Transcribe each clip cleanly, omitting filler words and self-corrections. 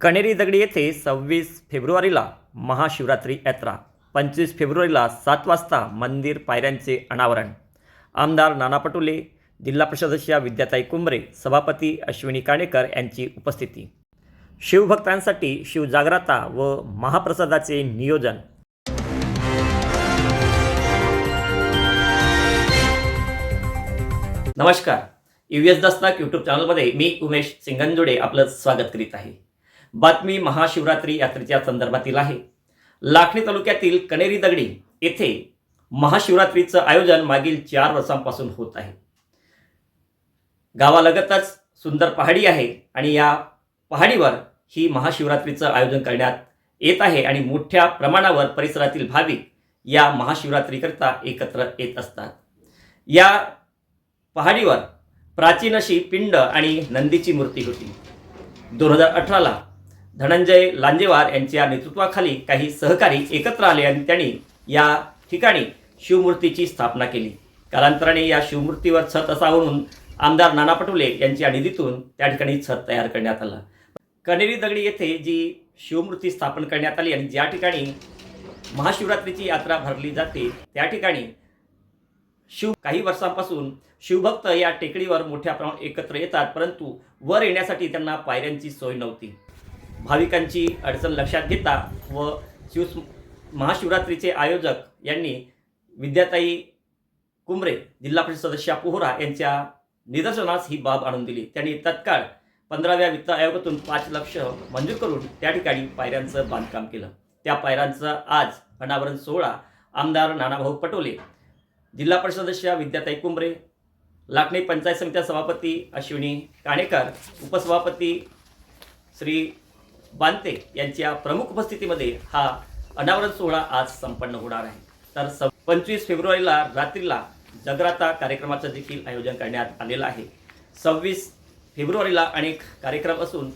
कणेरी दगडी येथे 26 फेब्रुवारीला महाशिवरात्री यात्रा, 25 फेब्रुवारीला 7 वाजता मंदिर पायऱ्यांचे अनावरण. आमदार नाना पटोले, जिल्हा परिषद सदस्य विद्याताई कुंभरे, सभापती अश्विनी काणेकर यांची उपस्थिती. शिवभक्तांसाठी शिवजागरता व महाप्रसादाचे नियोजन. नमस्कार, UVS दस्तक यूट्यूब चॅनलमध्ये मी उमेश सिंगंजोडे आपलं स्वागत करीत आहे. बातमी महाशिवरात्री यात्रेच्या संदर्भातील आहे. लाखणी तालुक्यातील कणेरी दगडी येथे महाशिवरात्रीचं आयोजन मागील 4 वर्षांपासून होत आहे. गावालगतच सुंदर पहाडी आहे आणि या पहाडीवर ही महाशिवरात्रीचं आयोजन करण्यात येत आहे आणि मोठ्या प्रमाणावर परिसरातील भाविक या महाशिवरात्रीकरता एकत्र येत असतात. या पहाडीवर प्राचीन अशी पिंड आणि नंदीची मूर्ती होती. 2018ला धनंजय लांजेवार यांच्या नेतृत्वाखाली काही सहकारी एकत्र आले आणि त्यांनी या ठिकाणी शिवमूर्तीची स्थापना केली. कालांतराने या शिवमूर्तीवर छत असावं म्हणून आमदार नाना पटोले यांच्या निधीतून त्या ठिकाणी छत तयार करण्यात आलं. कणेरी दगडी येथे जी शिवमूर्ती स्थापन करण्यात आली आणि ज्या ठिकाणी महाशिवरात्रीची यात्रा भरली जाते त्या ठिकाणी काही वर्षांपासून शिवभक्त या टेकडीवर मोठ्या प्रमाणात एकत्र येतात, परंतु वर येण्यासाठी त्यांना पायऱ्यांची सोय नव्हती. भाविकांची अडचण लक्षात घेता व महाशिवरात्रीचे आयोजक यांनी विद्याताई कुंभरे, जिल्हा परिषद सदस्य पोहरा यांच्या निदर्शनास ही बाब आणून दिली. त्यांनी तत्काळ 15व्या वित्त आयोगातून 5 लाख मंजूर करून त्या ठिकाणी पायऱ्यांचं बांधकाम केलं. त्या पायऱ्यांचं आज अनावरण सोहळा आमदार नानाभाऊ पटोले, जिल्हा परिषद सदस्य विद्याताई कुंभरे, लाखणी पंचायत समिती सभापती अश्विनी काणेकर, उपसभापती श्री बांते यांच्या प्रमुख उपस्थितीमध्ये हा अनावरण सोहळा आज संपन्न होणार आहे. तर 25 फेब्रुवारीला रात्रीला जागरता कार्यक्रमाचं देखील आयोजन करण्यात आलेलं आहे. 26 फेब्रुवारीला अनेक कार्यक्रम असून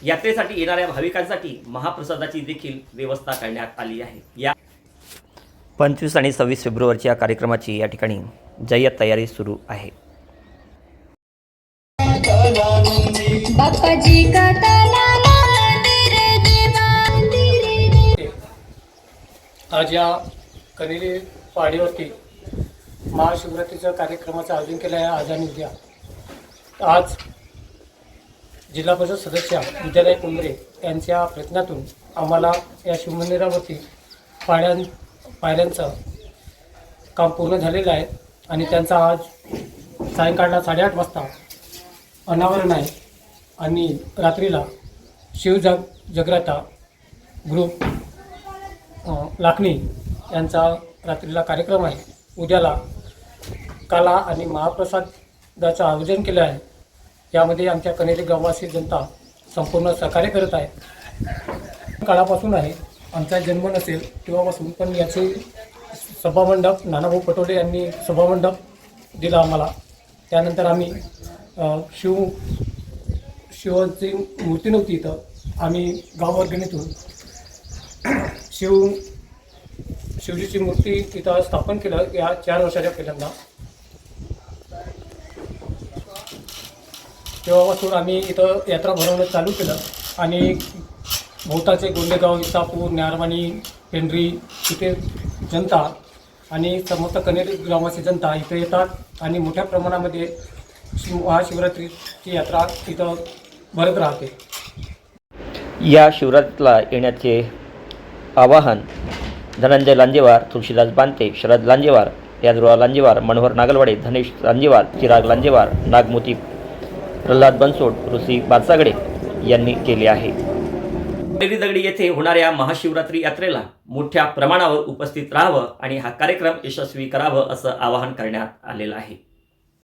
यात्रेसाठी येणाऱ्या भाविकांसाठी महाप्रसादाची देखील व्यवस्था करण्यात आली आहे. या 25 आणि 26 फेब्रुवारीच्या कार्यक्रमाची या ठिकाणी जय्यत तयारी सुरू आहे. आज या कणेरी पहाडीवरती महाशिवरात्रीच्या कार्यक्रमाचं आयोजन केलं आहे. आज आणि उद्या. आज जिल्हा परिषद सदस्य विद्याताई कुंभरे यांच्या प्रयत्नातून आम्हाला या शिवमंदिरावरती पायऱ्यांचं काम पूर्ण झालेलं आहे आणि त्यांचा आज सायंकाळला 8:30 वाजता अनावरण आहे आणि रात्रीला जागरता ग्रुप लाखणी यांचा रात्रीला कार्यक्रम आहे. उद्याला कला आणि महाप्रसादाचं आयोजन केलं आहे. यामध्ये आमच्या कणेरी गाववासी जनता संपूर्ण सहकार्य करत आहे. काळापासून आहे, आमचा जन्म नसेल तेव्हापासून, पण याचे सभामंडप नानाभाऊ पटोले यांनी सभामंडप दिला आम्हाला. त्यानंतर आम्ही शिवाची मूर्ती नव्हती इथं, आम्ही गाववर्गणीतून शिवजीची मूर्ती इथं स्थापन केलं. या 4 वर्षाच्या पहिल्यांदा तेव्हापासून आम्ही इथं यात्रा भरवणं चालू केलं आणि भोवताचे गोंडेगाव, इसापूर, न्यारवाणी, पेंढरी इथे जनता आणि समस्त कणेरी ग्रामाची जनता इथे येतात आणि मोठ्या प्रमाणामध्ये महाशिवरात्रीची यात्रा इथं भरत राहते. या शिवरात्रीला येण्याचे आवाहन धनंजय लांजेवार, तुळशीदास बांते, शरद लांजेवार, यादुराव लांजेवार, मनोहर नागलवाडे, धनेश लांजेवार, चिराग लांजेवार, नागमोती प्रल्हाद बनसोड, ऋषी बादसागडे यांनी केले आहे. कणेरी दगडी येथे होणाऱ्या महाशिवरात्री यात्रेला मोठ्या प्रमाणावर उपस्थित राहावं आणि हा कार्यक्रम यशस्वी करावं असं आवाहन करण्यात आलेलं आहे.